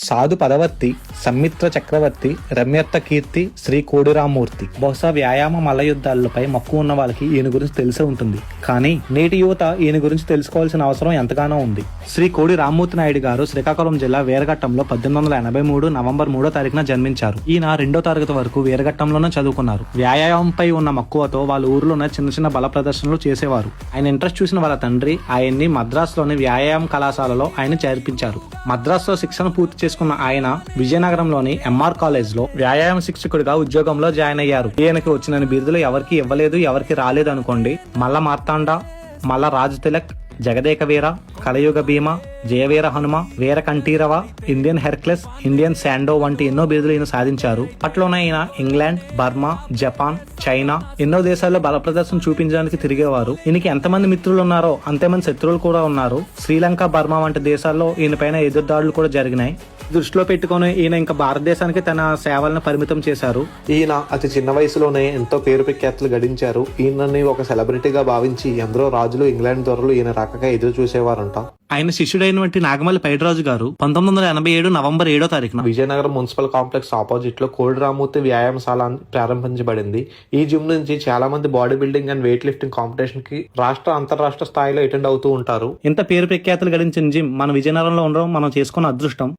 సాధు పదవర్తి, సమ్మిత్ర చక్రవర్తి, రమ్యత్త కీర్తి, శ్రీ కోడిరామ్మూర్తి. బహుశా వ్యాయామ మల్ల యుద్ధాలపై మక్కువ ఉన్న వాళ్ళకి ఈయన గురించి తెలిసే ఉంటుంది. కానీ నేటి యువత ఈయన గురించి తెలుసుకోవాల్సిన అవసరం ఎంతగానో ఉంది. శ్రీ కోడి రామ్మూర్తి నాయుడు గారు శ్రీకాకుళం జిల్లా వీరఘట్టంలో 1883 నవంబర్ 3వ తారీఖున జన్మించారు. ఈయన 2వ తరగతి వరకు వీరఘట్టంలోనే చదువుకున్నారు. వ్యాయామంపై ఉన్న మక్కువతో వాళ్ళ ఊర్లోనే చిన్న చిన్న బల ప్రదర్శనలు చేసేవారు. ఆయన ఇంట్రెస్ట్ చూసిన వాళ్ళ తండ్రి ఆయన్ని మద్రాసులోని వ్యాయామ కళాశాలలో ఆయన చేర్పించారు. మద్రాసులో శిక్షణ పూర్తి చేసుకున్న ఆయన విజయనగరంలోని ఎంఆర్ కాలేజ్ లో వ్యాయామ శిక్షకుడిగా ఉద్యోగంలో జాయిన్ అయ్యారు. ఈయనకి వచ్చిన బిరుదులు ఎవరికి ఇవ్వలేదు, ఎవరికి రాలేదు అనుకోండి. మల్ల మార్తాండ, మల్ల రాజు తిలక్, జగదేక వీర, కలయుగ భీమ, జయవీర హనుమ, వీర Kanteerava, Indian Hercules, Indian Sandow వంటి ఎన్నో బిరుదులు ఈయన సాధించారు. అప్పట్లోనే ఈయన ఇంగ్లాండ్, బర్మా, జపాన్, చైనా ఎన్నో దేశాల్లో బల ప్రదర్శన చూపించడానికి తిరిగేవారు. ఈయనకి ఎంతమంది మిత్రులు ఉన్నారో అంతేమంది శత్రువులు కూడా ఉన్నారు. శ్రీలంక, బర్మా వంటి దేశాల్లో ఈయన పైన ఎదురుదాడులు కూడా జరిగినాయి. దృష్టిలో పెట్టుకుని ఈయన ఇంకా భారతదేశానికి తన సేవలను పరిమితం చేశారు. ఈయన అతి చిన్న వయసులోనే ఎంతో పేరు ప్రఖ్యాతులు గడించారు. ఈయనని ఒక సెలబ్రిటీగా భావించి ఎందరో రాజులు, ఇంగ్లాండ్ దొరలు ఈయన రాకగా ఎదురు చూసేవారంట. ఆయన శిష్యుడైనటువంటి నాగమల్లి పైడిరాజు గారు 1987 నవంబర్ 7వ తారీఖున విజయనగరం మున్సిపల్ కాంప్లెక్స్ ఆపోజిట్ లో కోడి రామ్మూర్తి వ్యాయామశాల ప్రారంభించబడింది. ఈ జిమ్ నుంచి చాలా మంది body building and weight lifting competition కి రాష్ట్ర, అంతర్రాష్ట్ర స్థాయిలో అటెండ్ అవుతూ ఉంటారు. ఇంత పేరు ప్రఖ్యాతులు గడించిన జిమ్ మన విజయనగరంలో ఉండడం మనం చేసుకున్న అదృష్టం.